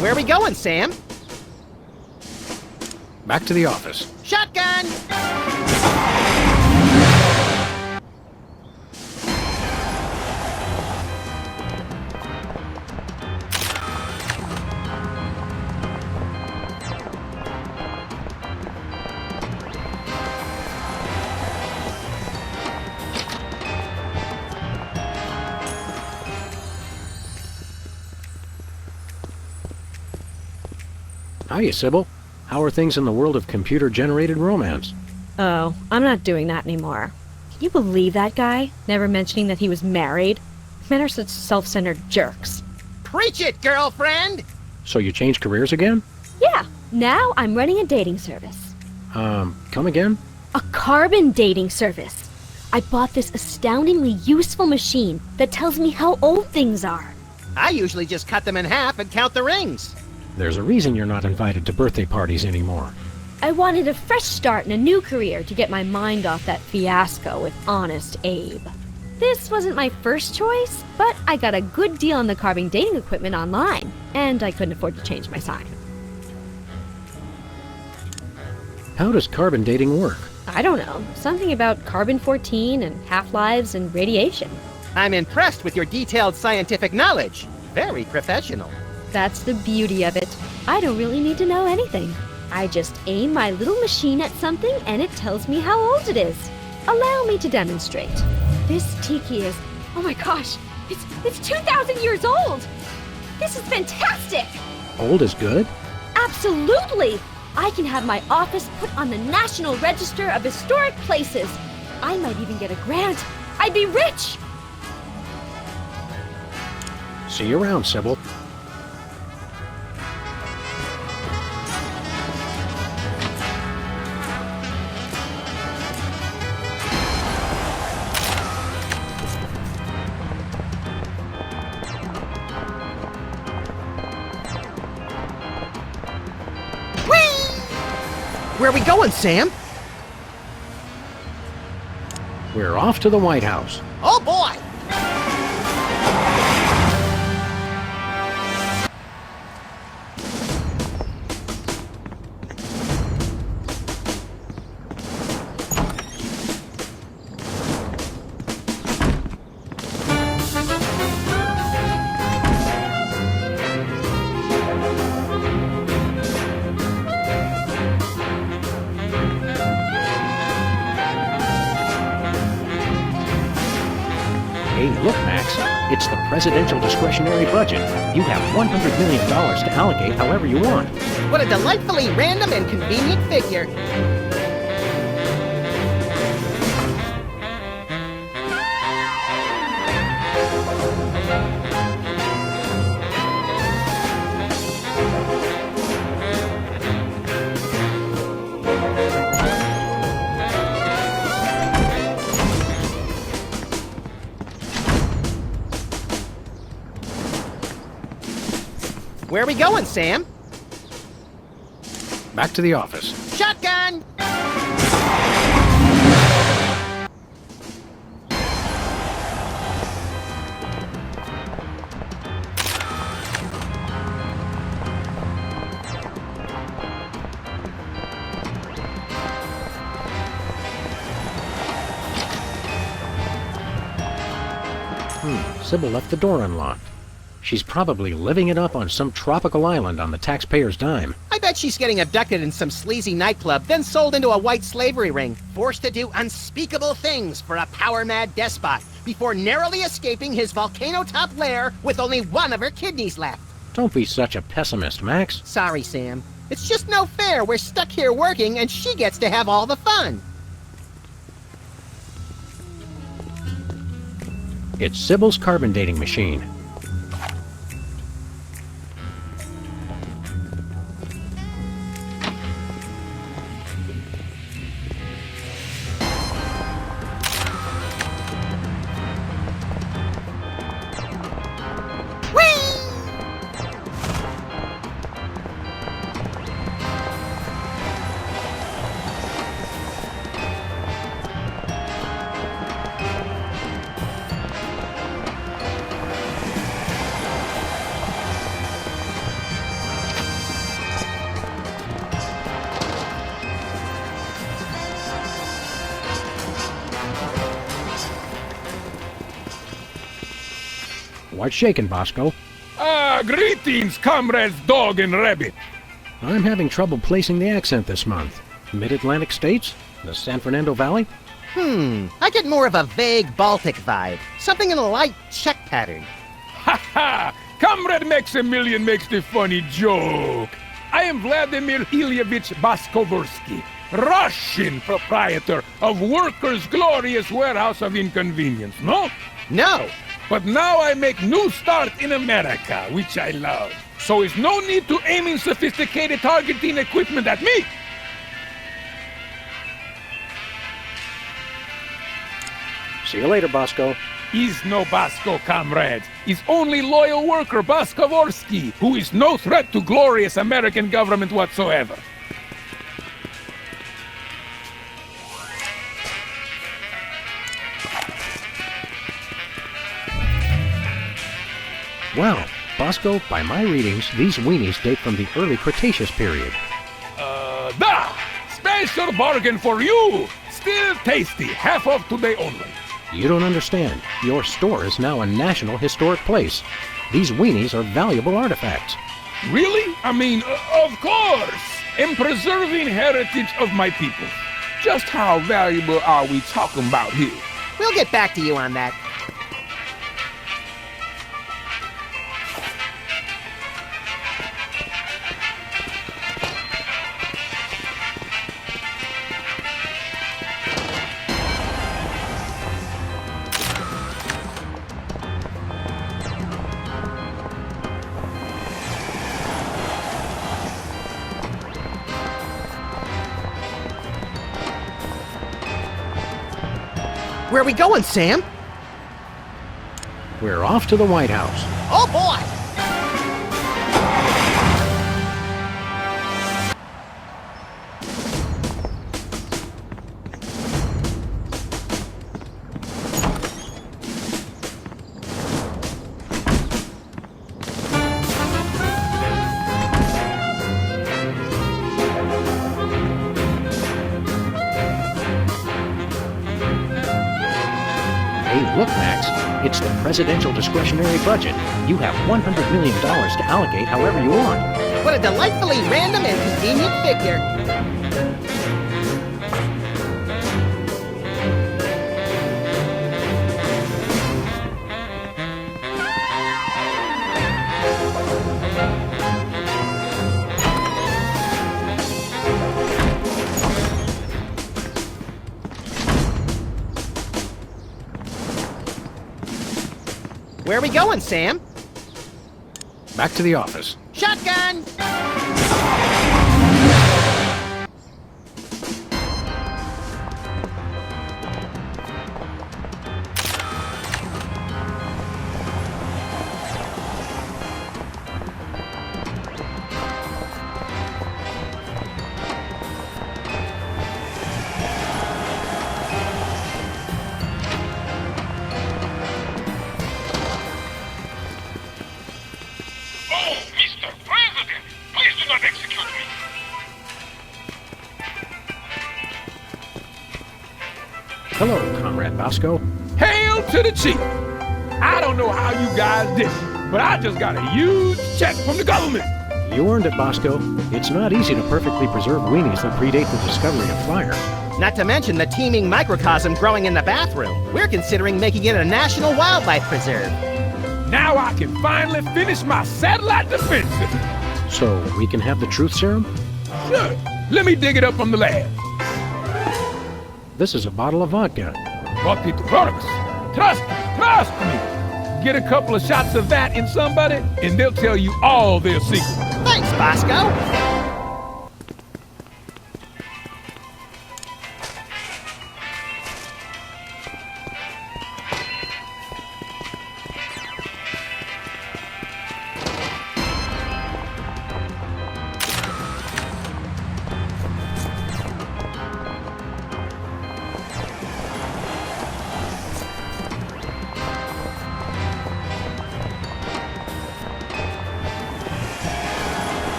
Where are we going, Sam? Back to the office. Shotgun! Hiya, Sybil. How are things in the world of computer-generated romance? Oh, I'm not doing that anymore. Can you believe that guy? Never mentioning that he was married? Men are such self-centered jerks. Preach it, girlfriend! So you changed careers again? Yeah, now I'm running a dating service. Come again? A carbon dating service. I bought this astoundingly useful machine that tells me how old things are. I usually just cut them in half and count the rings. There's a reason you're not invited to birthday parties anymore. I wanted a fresh start in a new career to get my mind off that fiasco with Honest Abe. This wasn't my first choice, but I got a good deal on the carbon dating equipment online, and I couldn't afford to change my sign. How does carbon dating work? I don't know. Something about carbon-14 and half-lives and radiation. I'm impressed with your detailed scientific knowledge. Very professional. That's the beauty of it. I don't really need to know anything. I just aim my little machine at something and it tells me how old it is. Allow me to demonstrate. This tiki is, oh my gosh, it's 2,000 years old! This is fantastic! Old is good? Absolutely! I can have my office put on the National Register of Historic Places. I might even get a grant. I'd be rich! See you around, Sybil. Where are we going, Sam? We're off to the White House. Oh boy! Hey, look, Max. It's the presidential discretionary budget. You have $100 million to allocate however you want. What a delightfully random and convenient figure. Where are we going, Sam? Back to the office. Shotgun! Sybil left the door unlocked. She's probably living it up on some tropical island on the taxpayer's dime. I bet she's getting abducted in some sleazy nightclub, then sold into a white slavery ring, forced to do unspeakable things for a power-mad despot, before narrowly escaping his volcano-top lair with only one of her kidneys left. Don't be such a pessimist, Max. Sorry, Sam. It's just no fair. We're stuck here working, and she gets to have all the fun. It's Sybil's carbon dating machine. What's shaking, Bosco? Greetings, comrades Dog and Rabbit. I'm having trouble placing the accent this month. Mid-Atlantic states? The San Fernando Valley? I get more of a vague Baltic vibe. Something in a light Czech pattern. Ha ha! Comrade Maximilian makes the funny joke. I am Vladimir Ilyevich Baskovorsky, Russian proprietor of Workers' Glorious Warehouse of Inconvenience, no? No. But now I make new start in America, which I love. So is no need to aiming sophisticated targeting equipment at me. See you later, Bosco. Is no Bosco, comrades. Is only loyal worker Baskovorsky, who is no threat to glorious American government whatsoever. Well, Bosco, by my readings, these weenies date from the early Cretaceous period. Special bargain for you! Still tasty, half off today only. You don't understand. Your store is now a national historic place. These weenies are valuable artifacts. Really? I mean, of course! In preserving heritage of my people. Just how valuable are we talking about here? We'll get back to you on that. Where are we going, Sam? We're off to the White House. Oh, boy! Hey, look, Max. It's the presidential discretionary budget. You have $100 million to allocate however you want. What a delightfully random and convenient figure. Where are we going, Sam? Back to the office. Shotgun! Hello, Comrade Bosco. Hail to the chief! I don't know how you guys did it, but I just got a huge check from the government. You earned it, Bosco. It's not easy to perfectly preserve weenies that predate the discovery of fire. Not to mention the teeming microcosm growing in the bathroom. We're considering making it a national wildlife preserve. Now I can finally finish my satellite defense system. So, we can have the truth serum? Sure, let me dig it up from the lab. This is a bottle of vodka. Brought me to products. Trust me. Get a couple of shots of that in somebody, and they'll tell you all their secrets. Thanks, Bosco.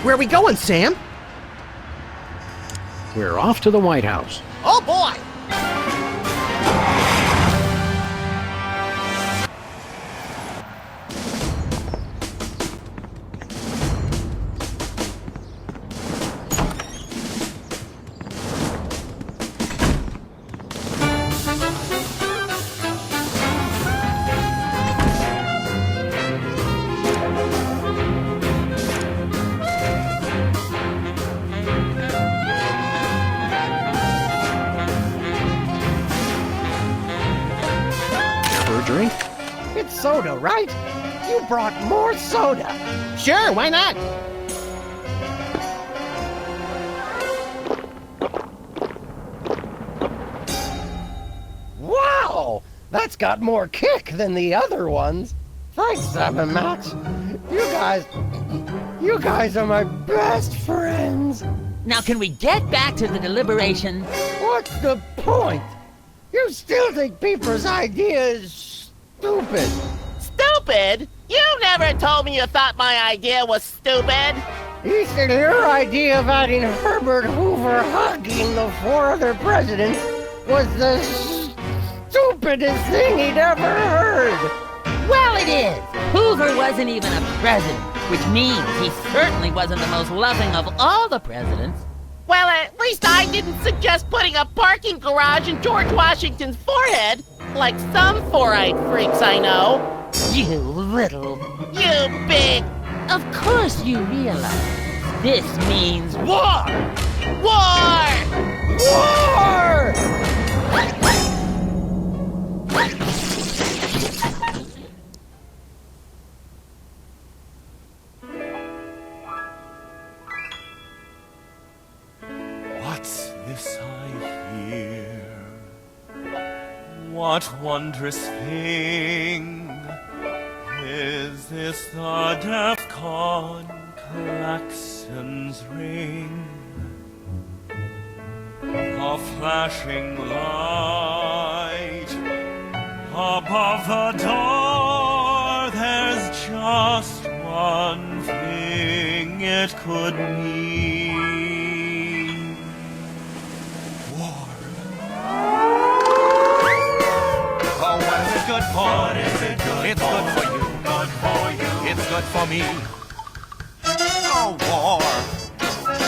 Where are we going, Sam? We're off to the White House. Oh, boy! get soda, right? You brought more soda. Sure, why not? Wow! That's got more kick than the other ones. Thanks, Sam and Max. You guys are my best friends. Now can we get back to the deliberation? What's the point? You still think Peeper's idea is stupid. Stupid? You never told me you thought my idea was stupid. He said your idea of adding Herbert Hoover hugging the 4 other presidents was the stupidest thing he'd ever heard. Well, it is. Hoover wasn't even a president, which means he certainly wasn't the most loving of all the presidents. Well, at least I didn't suggest putting a parking garage in George Washington's forehead, like some four-eyed freaks I know. You little... You big... Of course you realize this means war! War! War! What's this I hear? What wondrous thing? Is this the DEFCON klaxon's ring? A flashing light above the door. There's just one thing it could mean. Oh, what is it good for? What is it good it's for? Good for you. Good for you. It's good for me. Oh, war.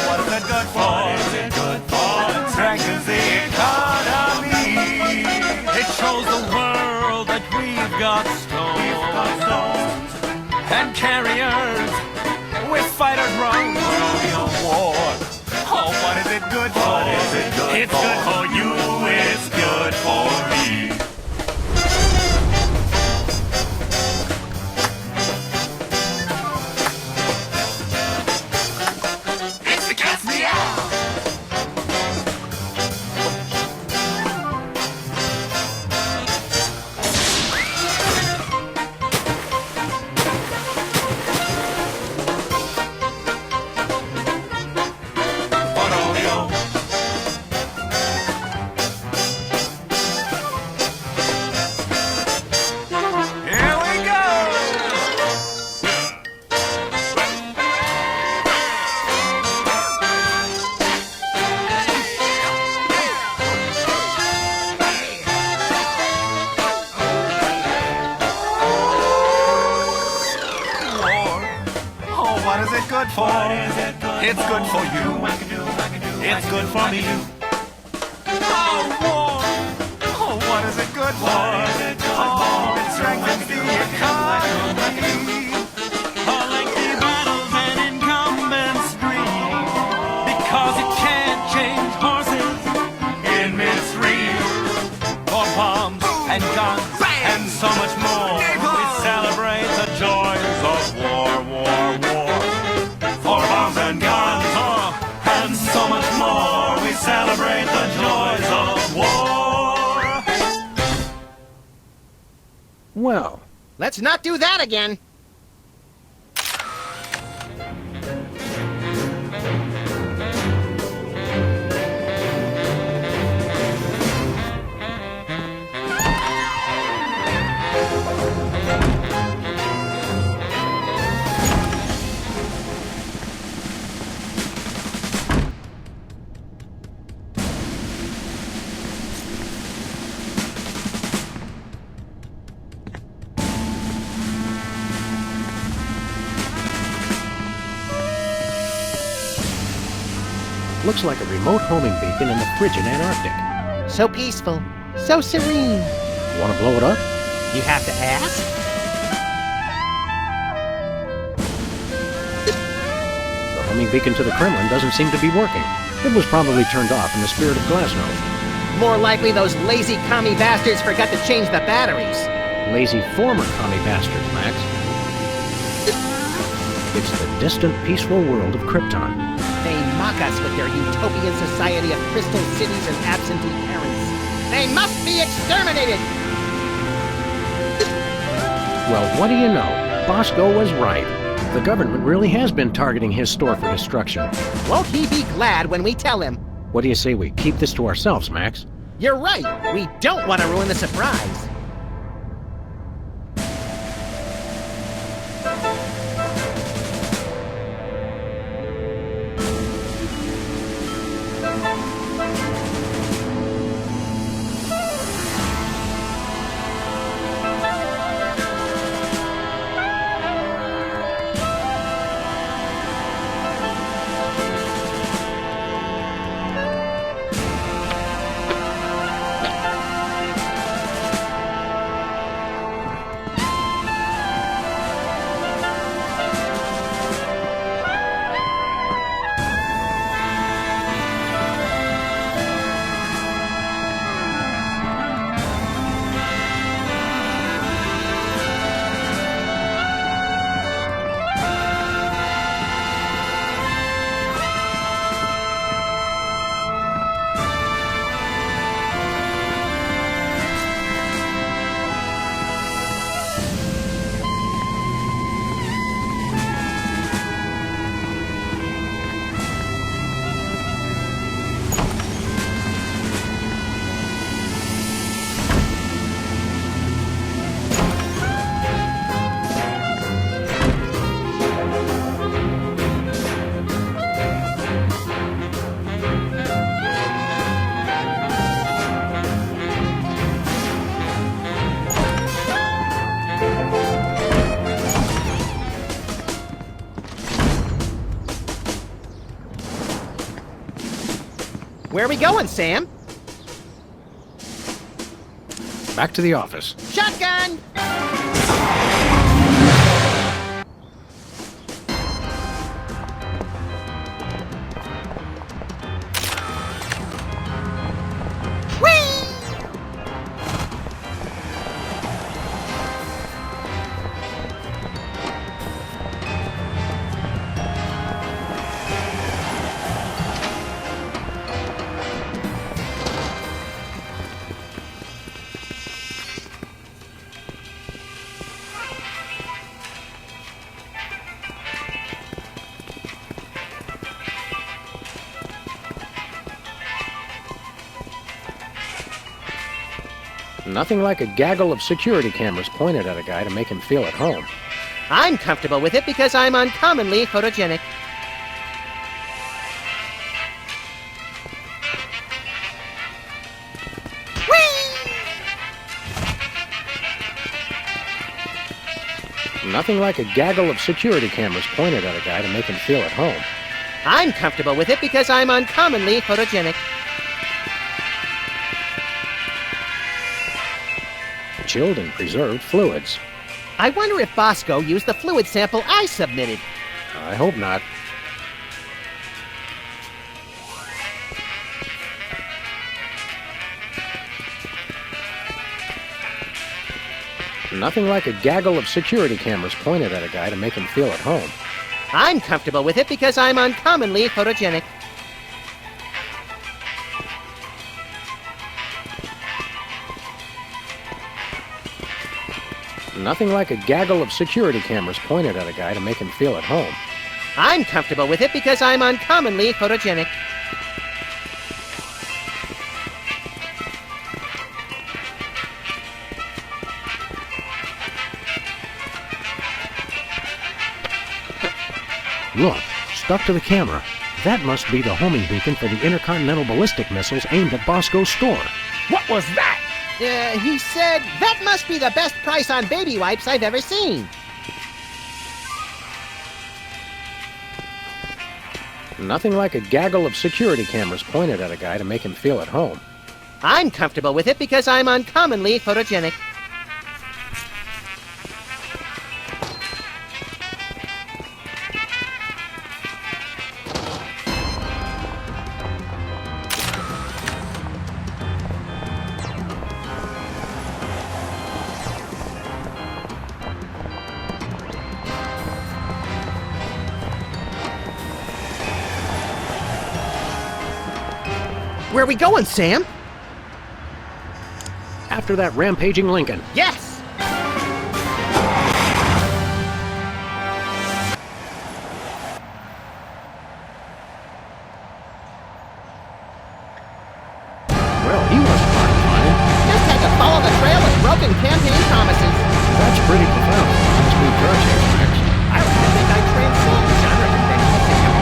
What is it good for? What is it good for? It strengthens the economy. It shows the world that we've got stones and carriers with fighter drones. War. Oh, what is it good for? What is it good It's for? good for you. It's good for me. It's the cat's meow. Here we go. War. Oh, what is it good for? It's good for you. It's good for me. Oh, war. Oh, what is it good for? Oh, it strengthens the economy. Lengthy battles and incumbents dream, because it can't change horses In midstream. for bombs and guns and so much more. We celebrate the joys of war, war, war. For bombs and guns. And so much more. We celebrate the joys of war. Well, Let's not do that again. looks like a remote homing beacon in the frigid Antarctic. So peaceful, so serene. Want to blow it up? You have to ask? The homing beacon to the Kremlin doesn't seem to be working. It was probably turned off in the spirit of Glasnost. More likely those lazy commie bastards forgot to change the batteries. lazy former commie bastards, Max. It's the distant, peaceful world of Krypton. They mock us with their utopian society of crystal cities and absentee parents. They must be exterminated! Well, what do you know? Bosco was right. The government really has been targeting his store for destruction. Won't he be glad when we tell him? What do you say we keep this to ourselves, Max? You're right. We don't want to ruin the surprise. Where are we going, Sam? Back to the office. Shotgun! Nothing like a gaggle of security cameras pointed at a guy to make him feel at home. I'm comfortable with it because I'm uncommonly photogenic. Nothing like a gaggle of security cameras pointed at a guy to make him feel at home. I'm comfortable with it because I'm uncommonly photogenic. Chilled and preserved fluids. I wonder if Bosco used the fluid sample I submitted. I hope not. Nothing like a gaggle of security cameras pointed at a guy to make him feel at home. I'm comfortable with it because I'm uncommonly photogenic. Nothing like a gaggle of security cameras pointed at a guy to make him feel at home. I'm comfortable with it because I'm uncommonly photogenic. Look, stuck to the camera. That must be the homing beacon for the intercontinental ballistic missiles aimed at Bosco's store. What was that? He said, that must be the best price on baby wipes I've ever seen. Nothing like a gaggle of security cameras pointed at a guy to make him feel at home. I'm comfortable with it because I'm uncommonly photogenic. Where are we going, Sam? After that rampaging Lincoln. Yes! Well, he wasn't hard to find. Just had to follow the trail of broken campaign promises. That's pretty profound. Must be car chase, Max. I don't even think I transcend genre conventions, Sam.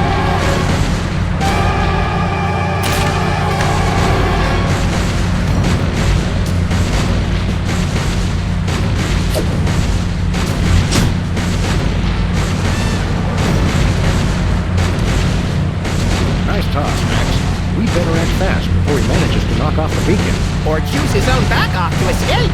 Nice toss, Max. We better act fast before he manages to knock off the beacon. Or choose his own back off to escape.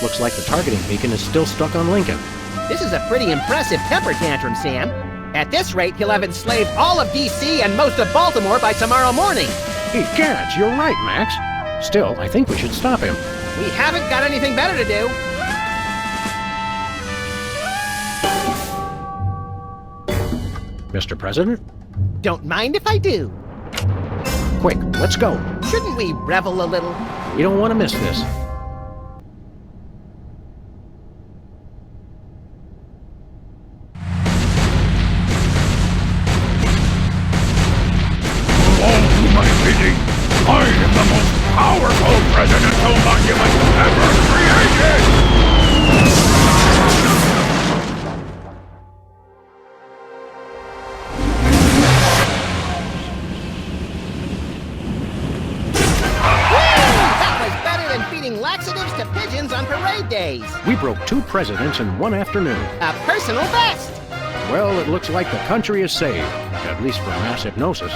Looks like the targeting beacon is still stuck on Lincoln. This is a pretty impressive temper tantrum, Sam. At this rate, he'll have enslaved all of D.C. and most of Baltimore by tomorrow morning. Egads, you're right, Max. Still, I think we should stop him. We haven't got anything better to do. Mr. President? Don't mind if I do. Quick, let's go. Shouldn't we revel a little? We don't want to miss this. All to my bidding, I am the most powerful presidential monument ever created! That was better than feeding laxatives to pigeons on parade days. We broke 2 presidents in one afternoon. A personal best. Well, it looks like the country is saved, at least from mass hypnosis.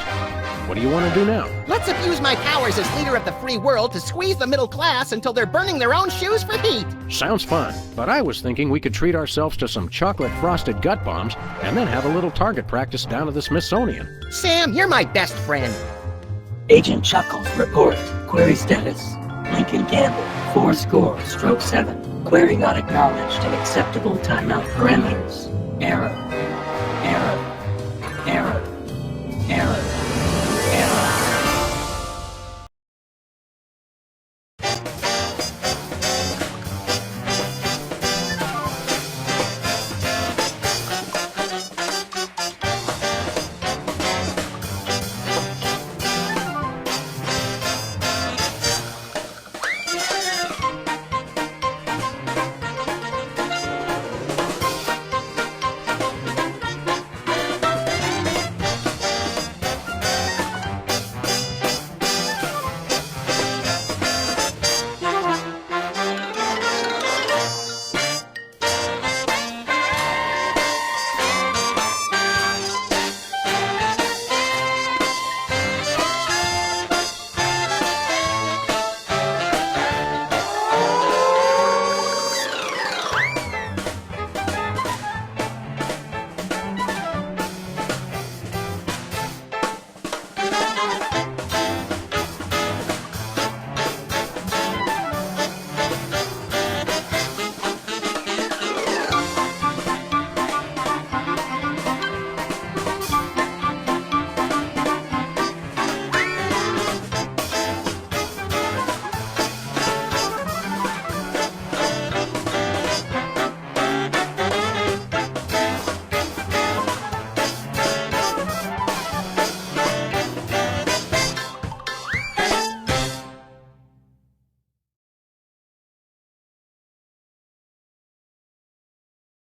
What do you want to do now? Let's abuse my powers as leader of the free world to squeeze the middle class until they're burning their own shoes for heat. Sounds fun, but I was thinking we could treat ourselves to some chocolate-frosted gut bombs and then have a little target practice down at the Smithsonian. Sam, you're my best friend. Agent Chuckles, report. Query status. Lincoln Campbell, 4-7. Query not acknowledged in acceptable timeout parameters. Error.